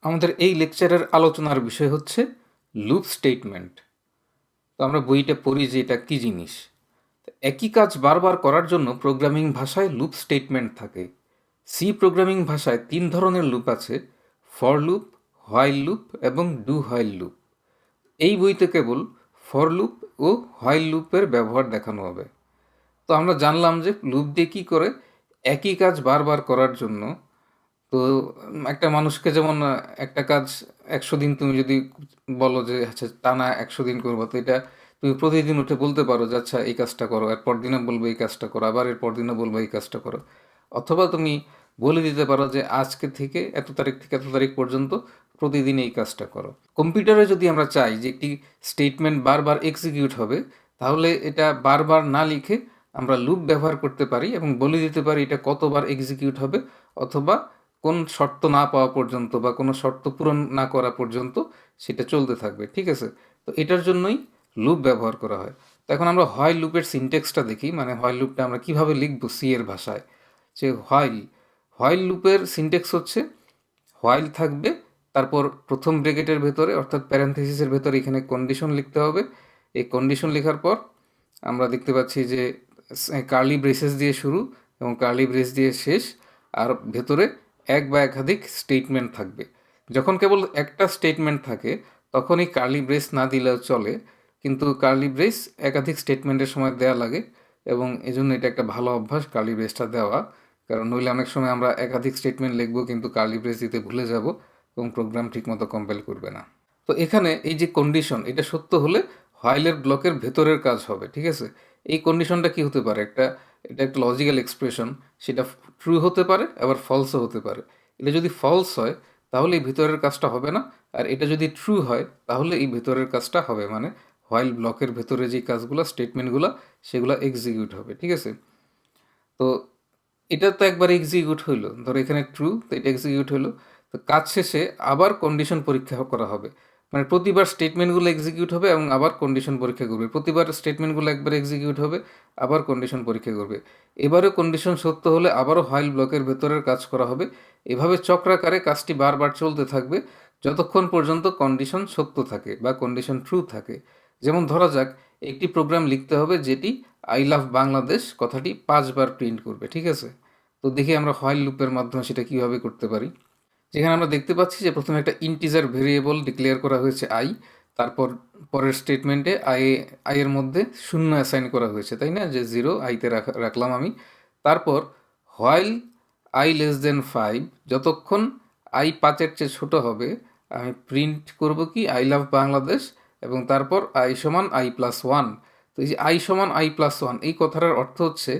আমাদের এই লেকচারের আলোচনার বিষয় হচ্ছে লুপ স্টেটমেন্ট। তো আমরা বইটা পড়ি যে এটা কী জিনিস। একই কাজ বারবার করার জন্য প্রোগ্রামিং ভাষায় লুপ স্টেটমেন্ট থাকে। সি প্রোগ্রামিং ভাষায় 3 ধরনের লুপ আছে: ফর লুপ, হোয়াইল লুপ এবং ডু হোয়াইল লুপ। এই বইতে কেবল ফর লুপ ও হোয়াইল লুপের ব্যবহার দেখানো হবে। তো আমরা জানলাম যে লুপ দিয়ে কী করে একই কাজ বারবার করার জন্য। তো একটা মানুষকে যেমন একটা কাজ 100 দিন তুমি যদি বলো যে আচ্ছা টানা 100 দিন করবো, তো এটা তুমি প্রতিদিন উঠে বলতে পারো যে আচ্ছা এই কাজটা করো, এরপর দিনও বলবো এই কাজটা করো, আবার এরপর দিনও বলবো এই কাজটা করো। অথবা তুমি বলে দিতে পারো যে আজকে থেকে এত তারিখ থেকে এত তারিখ পর্যন্ত প্রতিদিন এই কাজটা করো। কম্পিউটারে যদি আমরা চাই যে একটি স্টেটমেন্ট বারবার এক্সিকিউট হবে, তাহলে এটা বারবার না লিখে আমরা লুপ ব্যবহার করতে পারি এবং বলে দিতে পারি এটা কতবার এক্সিকিউট হবে, অথবা কোন শর্ত না পাওয়া পর্যন্ত বা কোনো শর্ত পূরণ না করা পর্যন্ত সেটা চলতে থাকবে। ঠিক আছে? তো এটার জন্যই লুপ ব্যবহার করা হয়। তো এখন আমরা হোয়াইল লুপের সিনট্যাক্সটা দেখি, মানে হোয়াইল লুপটা আমরা কিভাবে লিখব সি এর ভাষায়। যে হোয়াইল লুপের সিনট্যাক্স হচ্ছে হোয়াইল থাকবে, তারপর প্রথম ব্র্যাকেটের ভেতরে অর্থাৎ প্যারেনথেসিসের ভেতরে এখানে কন্ডিশন লিখতে হবে। এই কন্ডিশন লেখার পর আমরা দেখতে পাচ্ছি যে কার্লি ব্রেসেস দিয়ে শুরু এবং কার্লি ব্রেস দিয়ে শেষ, আর ভেতরে এক বা একাধিক স্টেটমেন্ট থাকবে। যখন কেবল একটা স্টেটমেন্ট থাকে তখন এই কার্লি ব্রেস না দিলেও চলে, কিন্তু কার্লি ব্রেস একাধিক স্টেটমেন্টের সময় দেওয়া লাগে এবং এজন্য এটা একটা ভালো অভ্যাস কার্লি ব্রেসটা দেওয়া। কারণ নইলে অনেক সময় আমরা একাধিক স্টেটমেন্ট লিখবো কিন্তু কার্লি ব্রেস দিতে ভুলে যাব এবং প্রোগ্রাম ঠিকমতো কম্পাইল করবে না। তো এখানে এই যে কন্ডিশন, এটা সত্য হলে হোয়াইলের ব্লকের ভেতরের কাজ হবে। ঠিক আছে? এই কন্ডিশনটা কি হতে পারে? এটা একটা লজিক্যাল এক্সপ্রেশন, সেটা ট্রু হতে পারে আবার ফলসও হতে পারে। এটা যদি ফলস হয় তাহলে এই ভিতরের কাজটা হবে না, আর এটা যদি ট্রু হয় তাহলে এই ভেতরের কাজটা হবে, মানে হোয়াইল ব্লকের ভেতরে যে কাজগুলো স্টেটমেন্টগুলো সেগুলো এক্সিকিউট হবে। ঠিক আছে? তো এটা তো একবার এক্সিকিউট হইলো, ধরো এখানে ট্রু, তো এটা এক্সিকিউট হইলো। তো কাজ শেষে আবার কন্ডিশন পরীক্ষা করা হবে, মানে প্রতিবার স্টেটমেন্টগুলো এক্সিকিউট হবে এবং আবার কন্ডিশন পরীক্ষা করবে। প্রতিবার স্টেটমেন্টগুলো একবার এক্সিকিউট হবে, আবার কন্ডিশন পরীক্ষা করবে। এবারে কন্ডিশন সত্য হলে আবারও হোয়াইল ব্লকের ভেতরের কাজ করা হবে। এভাবে চক্রাকারে কাজটি বারবার চলতে থাকবে যতক্ষণ পর্যন্ত কন্ডিশন সত্য থাকে বা কন্ডিশন ট্রু থাকে। যেমন ধরা যাক একটি প্রোগ্রাম লিখতে হবে যেটি আই লাভ বাংলাদেশ কথাটি 5 বার প্রিন্ট করবে। ঠিক আছে? তো দেখি আমরা হোয়াইল লুপের মাধ্যমে সেটা কিভাবে করতে পারি। যেখানে আমরা দেখতে পাচ্ছি যে প্রথমে একটা ইন্টিজার ভেরিয়েবল ডিক্লেয়ার করা হয়েছে আই, তারপর পরের স্টেটমেন্টে আই এর মধ্যে 0 অ্যাসাইন করা হয়েছে, তাই না? যে 0 আইতে রাখলাম আমি। তারপর হোয়াইল আই লেস দেন 5, যতক্ষণ আই 5-এর চেয়ে ছোট হবে আমি প্রিন্ট করব কি আই লাভ বাংলাদেশ, এবং তারপর আই সমান আই প্লাস 1। তো এই যে আই সমান আই প্লাস 1 এই কথাটার অর্থ হচ্ছে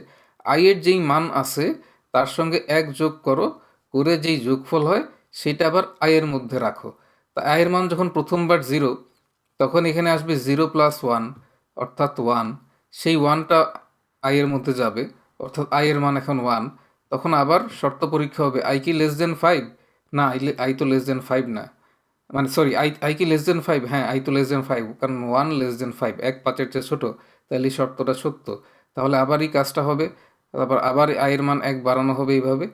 আই এর যেই মান আছে তার সঙ্গে 1 যোগ করো, করে যেই যোগফল হয় সেটা আবার আয়ের মধ্যে রাখো। তা আয়ের মান যখন প্রথমবার 0, তখন এখানে আসবে 0 প্লাস 1 অর্থাৎ 1। সেই 1টা আয়ের মধ্যে যাবে, অর্থাৎ আয়ের মান এখন 1। তখন আবার শর্ত পরীক্ষা হবে আই কি লেস দেন 5? না, আই তো লেস দেন 5 না, মানে সরি, আই কি লেস দেন 5? হ্যাঁ, আই তো লেস দেন 5, কারণ 1 লেস দেন 5, 1 5-এর চেয়ে ছোটো, তাহলে এই শর্তটা সত্য। তাহলে আবার এই কাজটা হবে, তারপর আবার আয়ের মান 1 বাড়ানো হবে এইভাবে।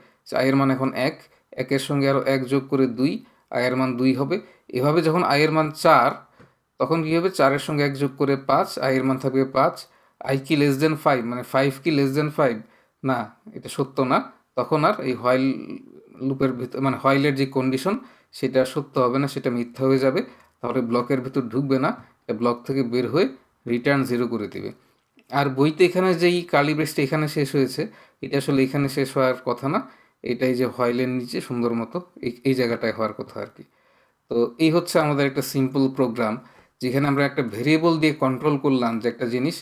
আয়ের মান এখন 1, 1-এর সঙ্গে আরও 1 যোগ করে 2, আয়ের মান 2 হবে। এভাবে যখন আয়ের মান 4, তখন কী হবে? 4-এর সঙ্গে 1 যোগ করে 5, আয়ের মান থাকবে 5। আই কি লেস দেন 5, মানে 5 কি লেস দেন 5? না, এটা সত্য না। তখন আর এই হোয়াইল লুপের ভিতর, মানে হোয়াইলের যে কন্ডিশন সেটা সত্য হবে না, সেটা মিথ্যা হয়ে যাবে। তাহলে ব্লকের ভিতর ঢুকবে না, ব্লক থেকে বের হয়ে রিটার্ন 0 করে দেবে। আর বইতে এখানে যেই কার্লি ব্রেসটা এখানে শেষ হয়েছে, এটা আসলে এখানে শেষ হওয়ার কথা না, এটাই যে হোয়াইলের নিচে সুন্দর মতো এই জায়গাটায় হওয়ার কথা আর কি। তো এই হচ্ছে আমাদের একটা সিম্পল প্রোগ্রাম, যেখানে আমরা একটা ভেরিয়েবল দিয়ে কন্ট্রোল করলাম যে একটা জিনিস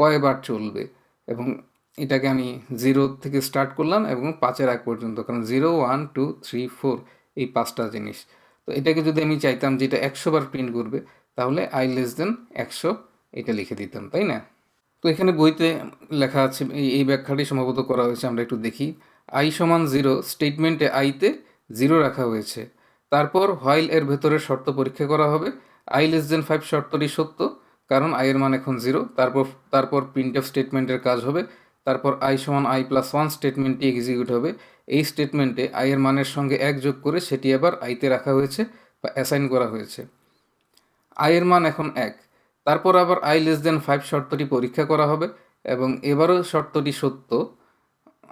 কয়বার চলবে, এবং এটাকে আমি 0 থেকে স্টার্ট করলাম এবং 5-এর আগ পর্যন্ত, কারণ 0 1 2 3 4 এই 5টা জিনিস। তো এটাকে যদি আমি চাইতাম যে এটা 100 বার প্রিন্ট করবে, তাহলে আই লেস দেন 100 এটা লিখে দিতাম, তাই না? তো এখানে বইতে লেখা আছে, এই ব্যাখ্যাটি সম্ভবত করা হয়েছে, আমরা একটু দেখি। আই সমান 0 স্টেটমেন্টে আইতে 0 রাখা হয়েছে। তারপর হোয়াইল এর ভেতরের শর্ত পরীক্ষা করা হবে। আই লেস দেন 5 শর্তটি সত্য, কারণ আই এর মান এখন 0। তারপর প্রিন্ট অফ স্টেটমেন্টের কাজ হবে। তারপর আই সমান আই প্লাস 1 স্টেটমেন্টটি এক্সিকিউট হবে। এই স্টেটমেন্টে আই এর মানের সঙ্গে 1 যোগ করে সেটি আবার আইতে রাখা হয়েছে বা অ্যাসাইন করা হয়েছে। আই এর মান এখন 1। তারপর আবার i<5 শর্তটি পরীক্ষা করা হবে এবং এবারও শর্তটি সত্য,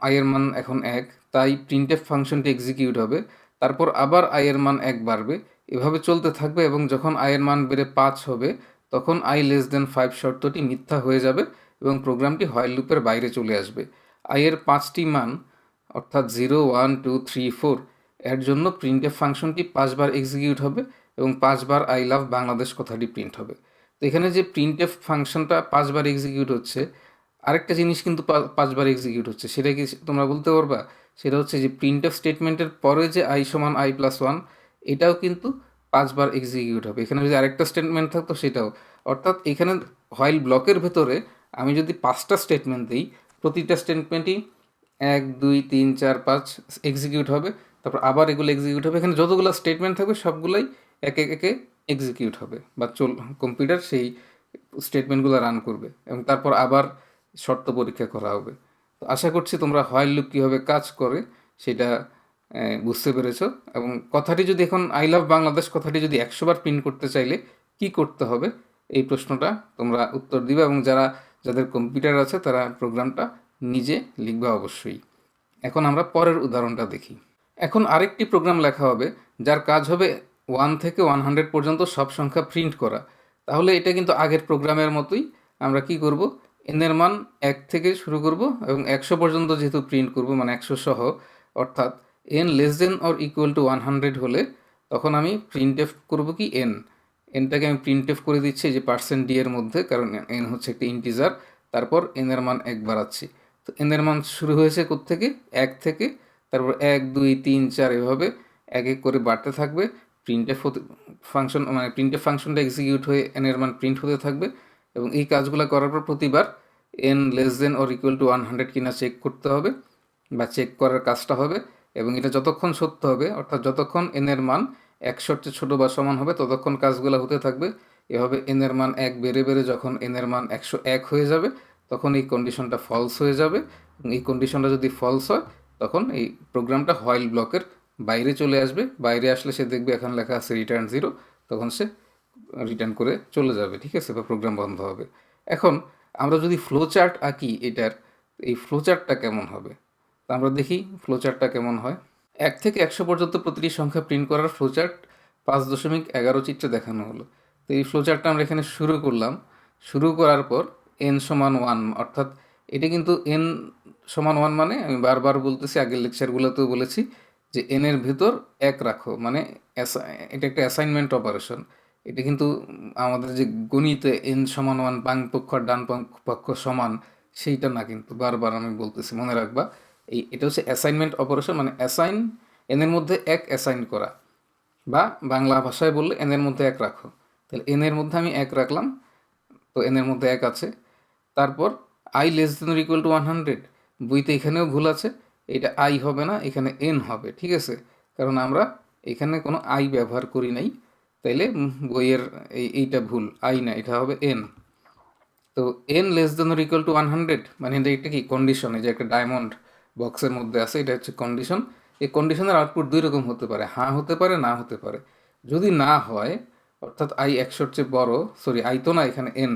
আই এর মান এখন 1, তাই প্রিন্টএফ ফাংশনটি এক্সিকিউট হবে। তারপর আবার আই এর মান 1 বাড়বে, এভাবে চলতে থাকবে এবং যখন আই এর মান বেড়ে 5 হবে তখন i<5 শর্তটি মিথ্যা হয়ে যাবে এবং প্রোগ্রামটি হোয়াইল লুপের বাইরে চলে আসবে। আই এর 5টি মান অর্থাৎ 0, 1, 2, 3, 4 এর জন্য প্রিন্টএফ ফাংশনটি 5 বার এক্সিকিউট হবে এবং 5 বার আই লাভ বাংলাদেশ কথাটি প্রিন্ট হবে। তো এখানে যে প্রিন্টএফ ফাংশনটা 5 বার এক্সিকিউট হচ্ছে, আরেকটা জিনিস কিন্তু 5 বার এক্সিকিউট হচ্ছে, সেটা কি তোমরা বলতে পারবা? সেটা হচ্ছে যে প্রিন্টএফ স্টেটমেন্টের পরে যে i=i+1 এটাও কিন্তু 5 বার এক্সিকিউট হবে। এখানে যদি আরেকটা স্টেটমেন্ট থাকতো সেটাও, অর্থাৎ এখানে হোয়াইল ব্লকের ভেতরে আমি যদি 5টা স্টেটমেন্ট দিই, প্রতিটা স্টেটমেন্টই 1, 2, 3, 4, 5 এক্সিকিউট হবে, তারপর আবার এগুলো এক্সিকিউট হবে। এখানে যতগুলো স্টেটমেন্ট থাকবে সবগুলোই একে একে এক্সিকিউট হবে বা কম্পিউটার সেই স্টেটমেন্টগুলো রান করবে এবং তারপর আবার শর্ত পরীক্ষা করা হবে। তো আশা করছি তোমরা হোয়াইল লুপ কীভাবে কাজ করে সেটা বুঝতে পেরেছো। এবং কথাটি যদি এখন আই লাভ বাংলাদেশ কথাটি যদি 100 বার প্রিন্ট করতে চাইলে কি করতে হবে, এই প্রশ্নটা তোমরা উত্তর দিবে এবং যাদের কম্পিউটার আছে তারা প্রোগ্রামটা নিজে লিখবে অবশ্যই। এখন আমরা পরের উদাহরণটা দেখি। এখন আরেকটি প্রোগ্রাম লেখা হবে যার কাজ হবে 1 থেকে 100 পর্যন্ত সব সংখ্যা প্রিন্ট করা। তাহলে এটা কিন্তু আগের প্রোগ্রামের মতোই। আমরা কি করব, n এর মান 1 থেকে শুরু করব এবং 100 পর্যন্ত যেহেতু প্রিন্ট করব, মানে 100 সহ, অর্থাৎ n<= 100 হলে তখন আমি প্রিন্টএফ করব কি এনটাকে আমি প্রিন্টএফ করে দিচ্ছি যে %d এর মধ্যে, কারণ n হচ্ছে একটা ইন্টিজার। তারপর n এর মান 1 বাড়াচ্ছি। তো n এর মান শুরু হয়েছে কোত্থেকে? 1 থেকে, তারপর 1, 2, 3, 4 এভাবে এক এক করে বাড়তে থাকবে। প্রিন্টএফ ফাংশনটা এক্সিকিউট হয়ে n এর মান প্রিন্ট হতে থাকবে এবং এই কাজগুলো করার পর প্রতিবার n<=100 কিনা চেক করতে হবে বা চেক করার কাজটা হবে এবং এটা যতক্ষণ সত্য হবে, অর্থাৎ যতক্ষণ n এর মান 100 চেয়ে ছোটো বা সমান হবে ততক্ষণ কাজগুলো হতে থাকবে। এভাবে n এর মান 1 বেড়ে বেড়ে যখন n এর মান 101 হয়ে যাবে তখন এই কন্ডিশনটা ফলস হয়ে যাবে এবং এই কন্ডিশনটা যদি ফলস হয় তখন এই প্রোগ্রামটা হোয়াইল ব্লকের বাইরে চলে আসবে। বাইরে আসলে সে দেখবে এখানে লেখা আছে রিটার্ন 0, তখন সে রিটার্ন করে চলে যাবে, ঠিক আছে, বা প্রোগ্রাম বন্ধ হবে। এখন আমরা যদি ফ্লো চার্ট আঁকি এটার, এই ফ্লো চার্টটা কেমন হবে তা আমরা দেখি ফ্লো চার্টটা কেমন হয়। 1 থেকে 100 পর্যন্ত প্রতিটি সংখ্যা প্রিন্ট করার ফ্লো চার্ট 5.11 চিত্রে দেখানো হলো। তো এই ফ্লো চার্টটা আমরা এখানে শুরু করলাম। শুরু করার পর n=1, অর্থাৎ এটা কিন্তু n=1 মানে আমি বারবার বলতেছি, আগের লেকচারগুলোতেও বলেছি যে n এর ভিতর 1 রাখো, মানে এটা একটা অ্যাসাইনমেন্ট অপারেশন। এটা কিন্তু আমাদের যে গণিতে n=1 বাম পক্ষ আর ডান পক্ষ সমান সেইটা না, কিন্তু বারবার আমি বলতেছি, মনে রাখবা। এটা হচ্ছে অ্যাসাইনমেন্ট অপারেশন, মানে অ্যাসাইন, n এর মধ্যে 1 অ্যাসাইন করা, বা বাংলা ভাষায় বললে n এর মধ্যে 1 রাখো। তাহলে n এর মধ্যে আমি 1 রাখলাম, তো n এর মধ্যে 1 আছে। তারপর i<=100, বইতে এখানেও ভুল আছে, এটা i হবে না, এখানে n হবে, ঠিক আছে, কারণ আমরা এখানে কোনো i ব্যবহার করি নাই, তাইলে বইয়ের এইটা ভুল, i না, এটা হবে n। তো n<=100 মানে এটা কি কন্ডিশন, এই যে একটা ডায়মন্ড বক্সের মধ্যে আছে, এটা হচ্ছে কন্ডিশন। এই কন্ডিশনের আউটপুট দুই রকম হতে পারে, হ্যাঁ হতে পারে, না হতে পারে। যদি না হয়, অর্থাৎ i 100-র চেয়ে বড়, সরি i তো না, এখানে n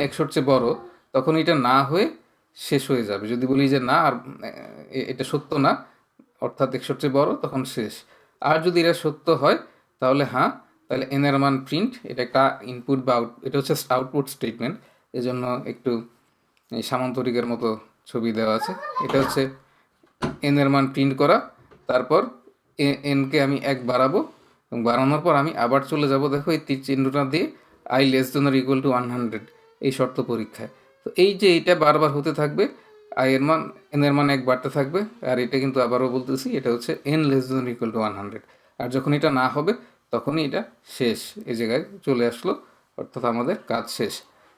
100-র চেয়ে বড়, তখন এটা না হয়ে শেষ হয়ে যাবে। যদি বলি যে না, আর এটা সত্য না, অর্থাৎ 100-র চেয়ে বড়, তখন শেষ। আর যদি এটা সত্য হয় তাহলে হ্যাঁ, তাহলে n এর মান প্রিন্ট, এটা একটা ইনপুট বা এটা হচ্ছে আউটপুট স্টেটমেন্ট, এজন্য একটু সামান্তরিকের মতো ছবি দেওয়া আছে। এটা হচ্ছে n এর মান প্রিন্ট করা, তারপর nকে আমি 1 বাড়াবো এবং বাড়ানোর পর আমি আবার চলে যাব, দেখো এই তীর চিহ্নটা দিয়ে i<=100 এই শর্ত পরীক্ষায়। তো এই যে এটা বারবার হতে থাকবে, n এর মান 1 বাড়তে থাকবে, আর এটা কিন্তু আবারও বলতেছি এটা হচ্ছে n<=100। আর যখন এটা না হবে তখনই এটা শেষ, এই জায়গায় চলে আসলো, অর্থাৎ আমাদের কাজ শেষ।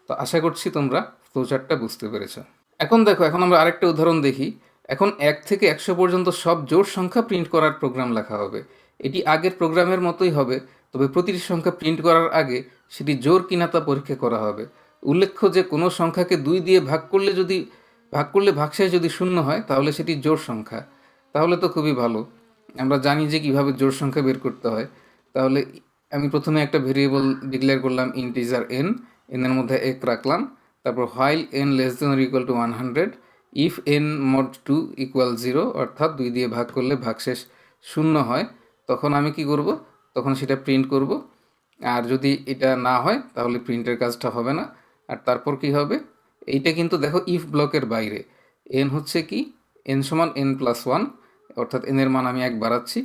তো আশা করছি তোমরা ফ্লোচার্টটা বুঝতে পেরেছো। এখন দেখো, এখন আমরা আরেকটা উদাহরণ দেখি। এখন 1 থেকে 100 পর্যন্ত সব জোড় সংখ্যা প্রিন্ট করার প্রোগ্রাম লেখা হবে। এটি আগের প্রোগ্রামের মতোই হবে, তবে প্রতিটি সংখ্যা প্রিন্ট করার আগে সেটি জোড় কিনা তা পরীক্ষা করা হবে। উল্লেখ্য যে কোনো সংখ্যাকে 2 দিয়ে ভাগ করলে ভাগশেষ যদি 0 হয় তাহলে সেটি জোড় সংখ্যা। তাহলে তো খুবই ভালো। আমরা জানি যে কিভাবে জোড় সংখ্যা বের করতে হয়। তাহলে আমি প্রথমে একটা ভেরিয়েবল ডিক্লেয়ার করলাম ইন্টিজার n, এর মধ্যে এক রাখলাম। তারপর while n less than or equal to 100, if n mod 2 equal 0, অর্থাৎ 2 দিয়ে ভাগ করলে ভাগশেষ 0 হয়, তখন আমি কি করব? তখন সেটা প্রিন্ট করব। আর যদি এটা না হয় তাহলে প্রিন্টের কাজটা হবে না। আর তারপর কি হবে? এইটা কিন্তু দেখো ইফ ব্লকের বাইরে। n হচ্ছে কি? n সমান n প্লাস 1, অর্থাৎ n এর মান আমি 1 বাড়াচ্ছি।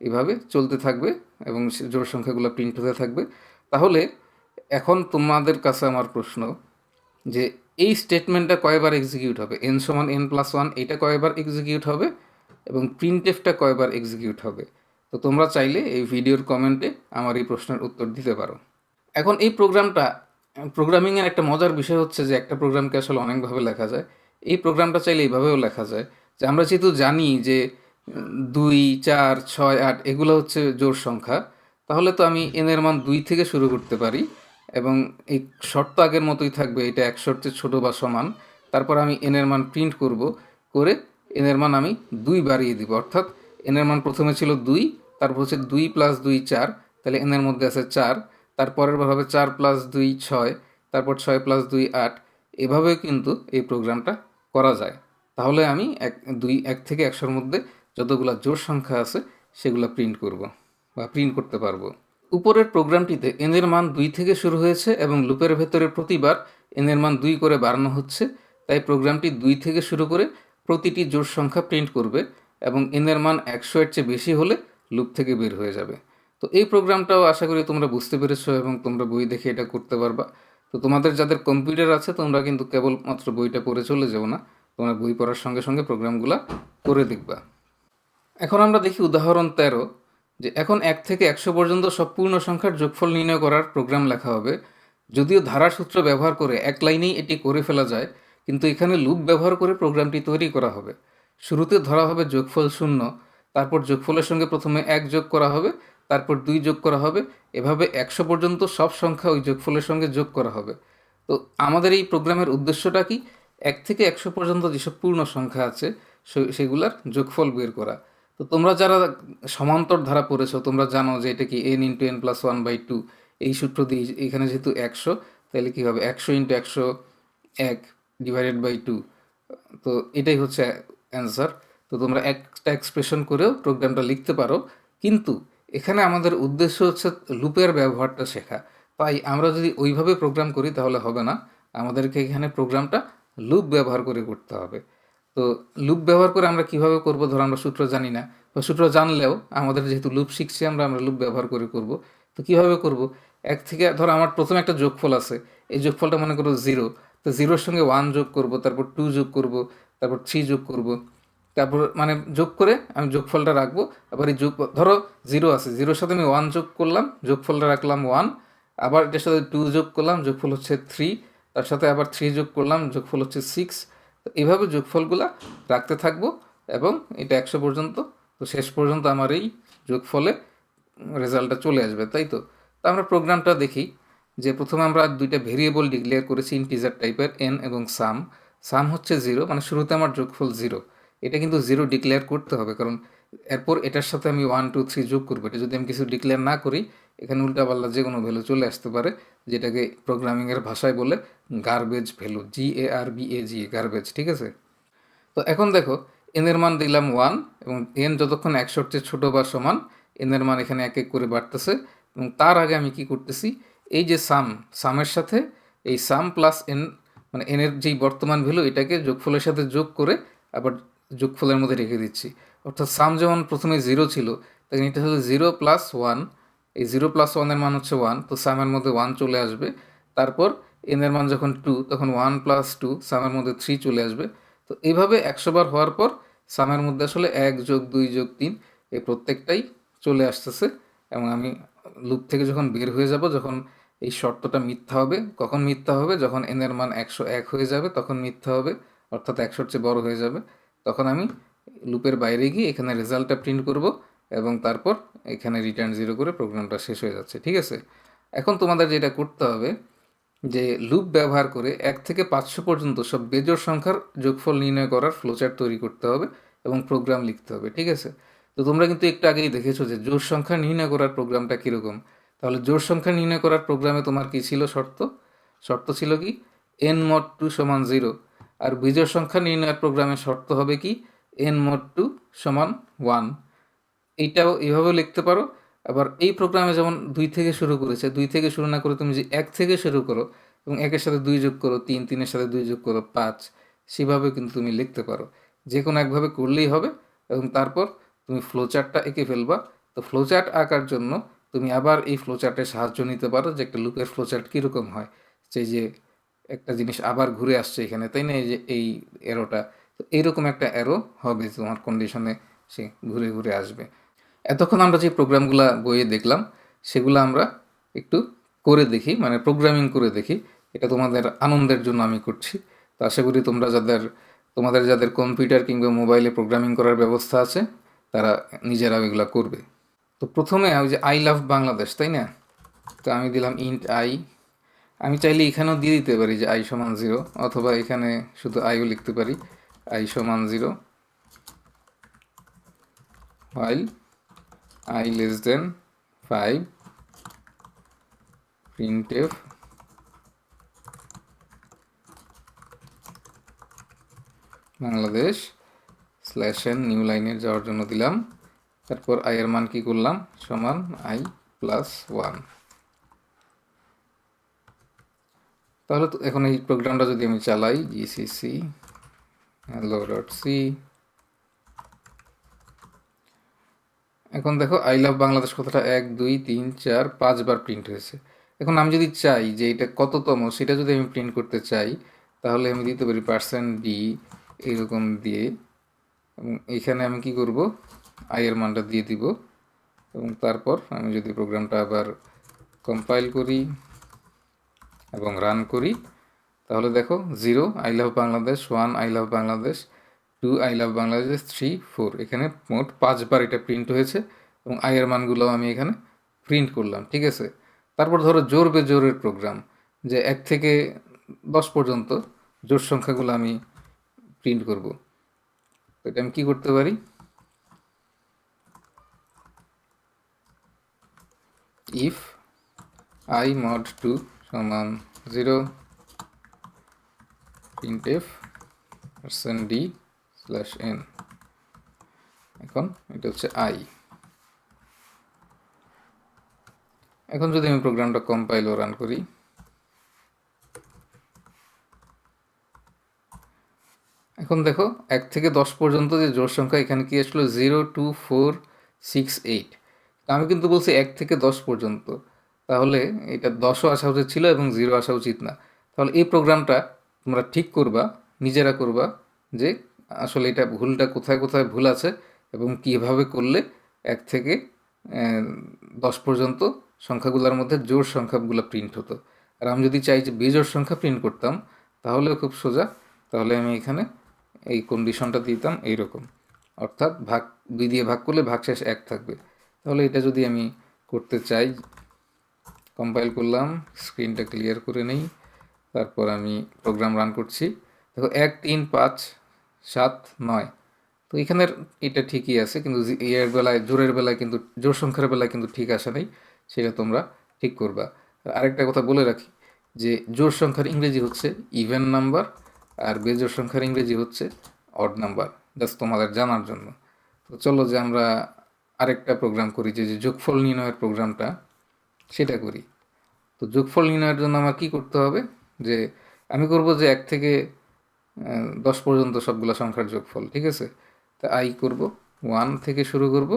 এভাবে চলতে থাকবে এবং জোড় সংখ্যাগুলো প্রিন্ট হতে থাকবে। তাহলে এখন তোমাদের কাছে আমার প্রশ্ন যে এই স্টেটমেন্টটা কয়বার এক্সিকিউট হবে? n সমান n প্লাস 1 এটা কয়বার এক্সিকিউট হবে এবং প্রিন্টএফটা কয়বার এক্সিকিউট হবে? তো তোমরা চাইলে এই ভিডিওর কমেন্টে আমার এই প্রশ্নের উত্তর দিতে পারো। এখন এই প্রোগ্রামিংয়ের একটা মজার বিষয় হচ্ছে যে একটা প্রোগ্রামকে আসলে অনেকভাবে লেখা যায়। এই প্রোগ্রামটা চাইলে এইভাবেও লেখা যায় যে আমরা যেহেতু জানি যে 2, 4, 6, 8 এগুলো হচ্ছে জোড় সংখ্যা, তাহলে তো আমি n এর মান 2 থেকে শুরু করতে পারি এবং এই শর্ত আগের মতোই থাকবে, এটা 100-এর চেয়ে ছোটো বা সমান। তারপর আমি n এর মান প্রিন্ট করে n এর মান আমি 2 বাড়িয়ে দিব, অর্থাৎ n এর মান প্রথমে ছিল 2, তারপর হচ্ছে 2 প্লাস 2 4, তাহলে n এর মধ্যে আছে 4, তারপরের বার হবে 4 প্লাস 2 6, তারপর 6 প্লাস 2 8। এভাবেও কিন্তু এই প্রোগ্রামটা করা যায়। তাহলে আমি 1 থেকে 100-এর মধ্যে যতগুলো জোড় সংখ্যা আছে সেগুলো প্রিন্ট করব বা প্রিন্ট করতে পারবো। উপরের প্রোগ্রামটিতে n এর মান 2 থেকে শুরু হয়েছে এবং লুপের ভেতরে প্রতিবার n এর মান 2 করে বাড়ানো হচ্ছে, তাই প্রোগ্রামটি 2 থেকে শুরু করে প্রতিটি জোড় সংখ্যা প্রিন্ট করবে এবং n এর মান 100-এর চেয়ে বেশি হলে লুপ থেকে বের হয়ে যাবে। তো এই প্রোগ্রামটাও আশা করি তোমরা বুঝতে পেরেছো এবং তোমরা বই দেখে এটা করতে পারবা। তো তোমাদের যাদের কম্পিউটার আছে তোমরা কিন্তু কেবলমাত্র বইটা পড়ে চলে যাও না, তোমরা বই পড়ার সঙ্গে সঙ্গে প্রোগ্রামগুলো করে দেখবা। এখন আমরা দেখি উদাহরণ 13, যে এখন 1 থেকে 100 পর্যন্ত সব পূর্ণ সংখ্যার যোগফল নির্ণয় করার প্রোগ্রাম লেখা হবে। যদিও ধারা সূত্র ব্যবহার করে এক লাইনেই এটি করে ফেলা যায়, কিন্তু এখানে লুপ ব্যবহার করে প্রোগ্রামটি তৈরি করা হবে। শুরুতে ধরা হবে যোগফল 0, তারপর যোগফলের সঙ্গে প্রথমে 1 যোগ করা হবে, তারপর 2 যোগ করা হবে, এভাবে 100 পর্যন্ত সব সংখ্যা ওই যোগফলের সঙ্গে যোগ করা হবে। তো আমাদের এই প্রোগ্রামের উদ্দেশ্যটা কি? 1 থেকে 100 পর্যন্ত যেসব পূর্ণ সংখ্যা আছে সেগুলার যোগফল বের করা। তো তোমরা যারা সমান্তর ধারা পড়েছো তোমরা জানো যে এটা কি n ইন্টু n প্লাস 1/2, এই সূত্র দিয়ে এখানে যেহেতু 100, তাহলে কী হবে 100 ইন্টু 101 ডিভাইডেড বাই 2। তো এটাই হচ্ছে অ্যান্সার। তো তোমরা একটা এক্সপ্রেশন করেও প্রোগ্রামটা লিখতে পারো, কিন্তু এখানে আমাদের উদ্দেশ্য হচ্ছে লুপের ব্যবহারটা শেখা। তাই আমরা যদি ওইভাবে প্রোগ্রাম করি তাহলে হবে না, আমাদেরকে এখানে প্রোগ্রামটা লুপ ব্যবহার করে করতে হবে। তো লুপ ব্যবহার করে আমরা কিভাবে করব? ধরো আমরা সূত্র জানি না বা সূত্র জানলেও আমাদের যেহেতু লুপ শিখছি আমরা লুপ ব্যবহার করে করব। তো কিভাবে করব? এক থেকে ধরো আমার প্রথমে একটা যোগফল আছে, এই যোগফলটা মনে করো 0, তো 0-এর সঙ্গে 1 যোগ করব, তারপর 2 যোগ করব, তারপর 3 যোগ করব, তারপর মানে যোগ করে আমি যোগফলটা রাখবো। আবার এই যোগ ধরো 0 আছে, 0-এর সাথে আমি 1 যোগ করলাম, যোগফলটা রাখলাম 1, আবার এটার সাথে 2 যোগ করলাম, যোগফল হচ্ছে 3, তার সাথে আবার 3 যোগ করলাম, যোগফল হচ্ছে 6। তো এইভাবে যোগফলগুলা রাখতে থাকবো এবং এটা 100 পর্যন্ত, তো শেষ পর্যন্ত আমার এই যোগফলে রেজাল্টটা চলে আসবে, তাই তো? তো আমরা প্রোগ্রামটা দেখি যে প্রথমে আমরা দুইটা ভেরিয়েবল ডিক্লেয়ার করেছি ইন্টিজার টাইপের, n এবং সাম। সাম হচ্ছে 0, মানে শুরুতে আমার যোগফল 0, এটা কিন্তু 0 ডিক্লেয়ার করতে হবে, কারণ এরপর এটার সাথে আমি 1 2 3 যোগ করবো। এটা যদি আমি কিছু ডিক্লেয়ার না করি এখানে উল্টাপাল্লা যে কোনো ভ্যালু চলে আসতে পারে, যেটাকে প্রোগ্রামিংয়ের ভাষায় বলে গার্বেজ ভ্যালু, GARBAGE, গার্বেজ, ঠিক আছে? তো এখন দেখো n এর মান দিলাম 1 এবং n যতক্ষণ 100-এর চেয়ে ছোটো বা সমান n এর মান এখানে এক এক করে বাড়তেছে। এবং তার আগে আমি কি করতেছি, এই যে সামের সাথে এই সাম প্লাস n, মানে n এর যেই বর্তমান ভ্যালু এটাকে যোগফলের সাথে যোগ করে আবার যোগফলের মধ্যে রেখে দিচ্ছি। অর্থাৎ সাম যেমন প্রথমে 0 ছিল, তখন এটা হচ্ছে 0 প্লাস 1, এই 0 প্লাস 1-এর মান হচ্ছে 1, তো সামের মধ্যে 1 চলে আসবে। তারপর n এর মান যখন 2, তখন 1 প্লাস 2, সামের মধ্যে 3 চলে আসবে। তো এইভাবে 100 বার হওয়ার পর সামের মধ্যে আসলে 1 যোগ 2 যোগ 3 এই প্রত্যেকটাই চলে আসতেছে। এবং আমি লুপ থেকে যখন বের হয়ে যাব, যখন এই শর্তটা মিথ্যা হবে, কখন মিথ্যা হবে? যখন n এর মান 101 হয়ে যাবে তখন মিথ্যা হবে, অর্থাৎ 100-এর চেয়ে বড় হয়ে যাবে। তখন আমি লুপের বাইরে গিয়ে এখানে রেজাল্টটা প্রিন্ট করব এবং তারপর এখানে রিটার্ন 0 করে প্রোগ্রামটা শেষ হয়ে যাচ্ছে, ঠিক আছে? এখন তোমাদের যেটা করতে হবে যে লুপ ব্যবহার করে 1 থেকে 500 পর্যন্ত সব বেজোড় সংখ্যার যোগফল নির্ণয় করার ফ্লোচার্ট তৈরি করতে হবে এবং প্রোগ্রাম লিখতে হবে, ঠিক আছে? তো তোমরা কিন্তু একটু আগেই দেখেছো যে জোড় সংখ্যা নির্ণয় করার প্রোগ্রামটা কীরকম। তাহলে জোড় সংখ্যা নির্ণয় করার প্রোগ্রামে তোমার কী ছিল শর্ত? শর্ত ছিল কি n mod 2 সমান 0। আর বিজোড় সংখ্যা নির্ণয়ের প্রোগ্রামের শর্ত হবে কি n mod 2 সমান 1। এইটাও এইভাবেও লিখতে পারো। আবার এই প্রোগ্রামে যেমন 2 থেকে শুরু করেছে, 2 থেকে শুরু না করে তুমি যে 1 থেকে শুরু করো এবং 1-এর সাথে 2 যোগ করো 3, 3-এর সাথে 2 যোগ করো 5, সেভাবেও কিন্তু তুমি লিখতে পারো। যে কোনো একভাবে করলেই হবে এবং তারপর তুমি ফ্লোচার্টটা এঁকে ফেলবা। তো ফ্লোচার্ট আঁকার জন্য তুমি আবার এই ফ্লোচার্টের সাহায্য নিতে পারো যে একটা লুপের ফ্লোচার্ট কীরকম হয়। সেই যে একটা জিনিস আবার ঘুরে আসছে এখানে, তাই না? এই যে এই অ্যারোটা, তো এইরকম একটা অ্যারো হবে তোমার কন্ডিশনে, সে ঘুরে ঘুরে আসবে। এতক্ষণ আমরা যে প্রোগ্রামগুলো বইয়ে দেখলাম সেগুলো আমরা একটু করে দেখি, মানে প্রোগ্রামিং করে দেখি। এটা তোমাদের আনন্দের জন্য আমি করছি। তো আশা করি তোমাদের যাদের কম্পিউটার কিংবা মোবাইলে প্রোগ্রামিং করার ব্যবস্থা আছে তারা নিজেরাও এগুলো করবে। তো প্রথমে ওই যে আই লাভ বাংলাদেশ, তাই না? তো আমি দিলাম ইন্ট আই। আমি চাইলে এখানেও দিয়ে দিতে পারি যে আই সমান 0, অথবা এখানে শুধু আইও লিখতে পারি, আই সমান 0 while I less than 5 printf Bangladesh /n new লাইনের যাওয়ার জন্য দিলাম। তারপর i এর মান কি করলাম সমান i প্লাস 1। তাহলে তো এখন এই প্রোগ্রামটা যদি আমি চালাই gcc hello.c, এখন দেখো আই লাভ বাংলাদেশ কথাটা 1 2 3 4 5 বার প্রিন্ট হয়েছে। এখন আমি যদি চাই যে এটা কততম সেটা যদি আমি প্রিন্ট করতে চাই তাহলে আমি দিতে পারি %d এরকম দিয়ে, এবং এখানে আমি কি করব আই এর মানটা দিয়ে দিব। এবং তারপর আমি যদি প্রোগ্রামটা আবার কম্পাইল করি এবং রান করি তাহলে দেখো 0 I love Bangladesh, 1 I love Bangladesh, 2 I love Bangladesh, 3 4, এখানে মোট 5 বার এটা প্রিন্ট হয়েছে এবং আই এর মানগুলো আমি এখানে প্রিন্ট করলাম, ঠিক আছে? তারপর ধরো জোর বেজোরের প্রোগ্রাম, যে 1 থেকে 10 পর্যন্ত জোড় সংখ্যাগুলো আমি প্রিন্ট করব। তো এটা আমি কী করতে পারি, ইফ I mod 2 সমান 0 printf %d/n। এখন এটা হচ্ছে i। এখন যদি আমি প্রোগ্রামটা কম্পাইল ও রান করি, এখন দেখো 1 থেকে 10 পর্যন্ত যে জোড় সংখ্যা এখানে কি আসলো 0 2 4 6 8। আমি কিন্তু বলছি 1 থেকে 10 পর্যন্ত, তাহলে এটা 10ও আসা উচিত ছিল এবং 0 আসা উচিত না। তাহলে এই প্রোগ্রামটা তোমরা ঠিক করবা, নিজেরা করবা যে আসলে এটা ভুলটা কোথায় কোথায় ভুল আছে এবং কীভাবে করলে 1 থেকে 10 পর্যন্ত সংখ্যাগুলোর মধ্যে জোড় সংখ্যাগুলো প্রিন্ট হতো। আর আমি যদি চাই যে বেজোড় সংখ্যা প্রিন্ট করতাম তাহলেও খুব সোজা, তাহলে আমি এখানে এই কন্ডিশনটা দিতাম এইরকম, অর্থাৎ 2 দিয়ে ভাগ করলে ভাগশেষ 1 থাকবে। তাহলে এটা যদি আমি করতে চাই, কম্পাইল করলাম, স্ক্রিনটা ক্লিয়ার করে নেই, তারপর আমি প্রোগ্রাম রান করছি। দেখো 1 3 5 7 9, তো এখানের এটা ঠিকই আছে, কিন্তু এর বেলায় জোরের বেলায় কিন্তু জোড় সংখ্যার বেলায় কিন্তু ঠিক আসে নাই, সেটা তোমরা ঠিক করবা। আরেকটা কথা বলে রাখি যে জোড় সংখ্যার ইংরেজি হচ্ছে ইভেন নাম্বার আর বেজোড় সংখ্যার ইংরেজি হচ্ছে অড নাম্বার, জাস্ট তোমাদের জানার জন্য। তো চলো যে আমরা আরেকটা প্রোগ্রাম করি, যে যোগফল নির্ণয়ের প্রোগ্রামটা সেটা করি। তো যোগফল নির্ণয়ের জন্য আমার কী করতে হবে, যে আমি করব যে 1 থেকে 10 পর্যন্ত সবগুলো সংখ্যার যোগফল, ঠিক আছে? তা আই করব 1 থেকে শুরু করব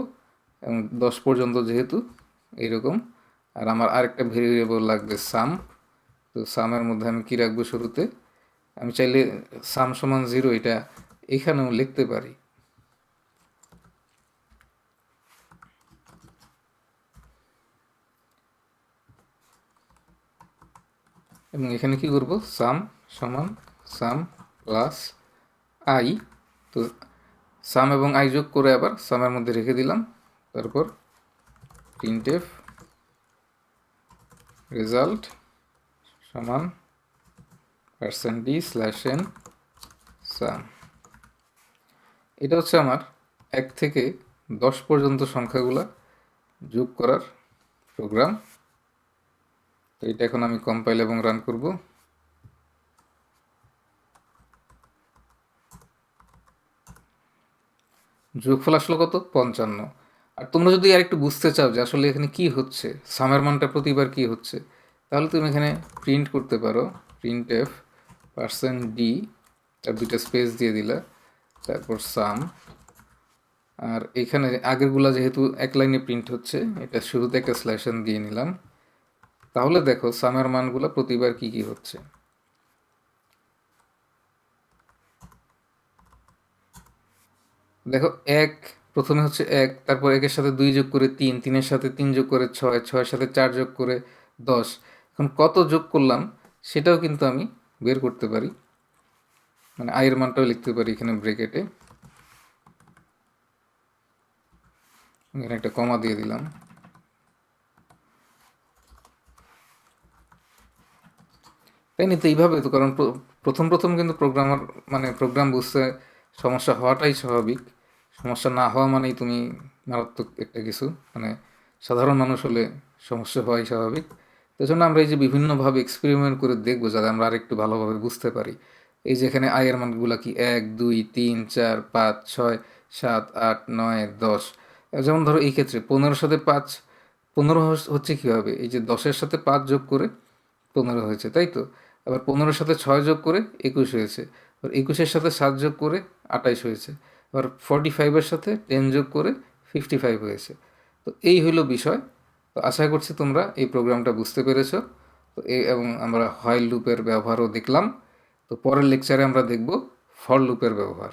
এবং 10 পর্যন্ত যেহেতু এইরকম। আর আমার আরেকটা ভেরিয়েবল লাগবে সাম। তো সামের মধ্যে আমি কী রাখবো শুরুতে, আমি চাইলে সাম সমান 0 এটা এখানেও লিখতে পারি। এবং এখানে কি করব, সাম সমান সাম প্লাস আই। তো সাম এবং আই যোগ করে আবার সামের মধ্যে রেখে দিলাম। তারপর printf রেজাল্ট সমান %d/n সাম। এটা হচ্ছে আমার 1 থেকে 10 পর্যন্ত সংখ্যাগুলা যোগ করার প্রোগ্রাম। তো এটা এখন আমি কম্পাইল এবং রান করব। যোগফল আসলো কত? 55। আর তোমরা যদি আর একটু বুঝতে চাও যে আসলে এখানে কি হচ্ছে, সামের মানটা প্রতিবার কি হচ্ছে, তাহলে তুমি এখানে প্রিন্ট করতে পারো, প্রিন্ট এফ %d, তার দুইটা স্পেস দিয়ে দিলা, তারপর সাম। আর এখানে আগেরগুলা যেহেতু এক লাইনে প্রিন্ট হচ্ছে, এটা শুরুতে একটা স্ল্যাশন দিয়ে নিলাম। তাহলে দেখো সামের মানগুলো প্রতিবার কি কি হচ্ছে। দেখো প্রথমে হচ্ছে 1, তারপর 1-এর সাথে 2 যোগ করে 3, 3-এর সাথে 3 যোগ করে 6, 6-এর সাথে 4 যোগ করে 10। এখন কত যোগ করলাম সেটাও কিন্তু আমি বের করতে পারি, মানে আয়ের মানটাও লিখতে পারি এখানে ব্রেকেটে। এখানে একটা কমা দিয়ে দিলাম। তাই না? তো এইভাবে তো, কারণ প্রথম প্রথম কিন্তু প্রোগ্রামার মানে প্রোগ্রাম বুঝতে সমস্যা হওয়াটাই স্বাভাবিক। সমস্যা না হওয়া মানেই তুমি মারাত্মক একটা কিছু, মানে সাধারণ মানুষ হলে সমস্যা হওয়াই স্বাভাবিক। তো জন্য আমরা এই যে বিভিন্নভাবে এক্সপেরিমেন্ট করে দেখবো যাতে আমরা আরেকটু ভালোভাবে বুঝতে পারি। এই যে এখানে আয়ের মানগুলো কি 1, 2, 3, 4, 5, 6, 7, 8, 9, 10। যেমন ধরো এই ক্ষেত্রে 15-এর সাথে 5, 15 হচ্ছে কীভাবে, এই যে 10-এর সাথে 5 যোগ করে 15 হয়েছে, তাই তো? আবার 15-এর সাথে 6 যোগ করে 21 হয়েছে। আবার 21-এর সাথে 7 যোগ করে 28 হয়েছে। আবার 45-এর সাথে 10 যোগ করে 55 হয়েছে। তো এই হইল বিষয়। তো আশা করছি তোমরা এই প্রোগ্রামটা বুঝতে পেরেছো। তো এবং আমরা হোয়াইল লুপের ব্যবহারও দেখলাম। তো পরের লেকচারে আমরা দেখব ফর লুপের ব্যবহার।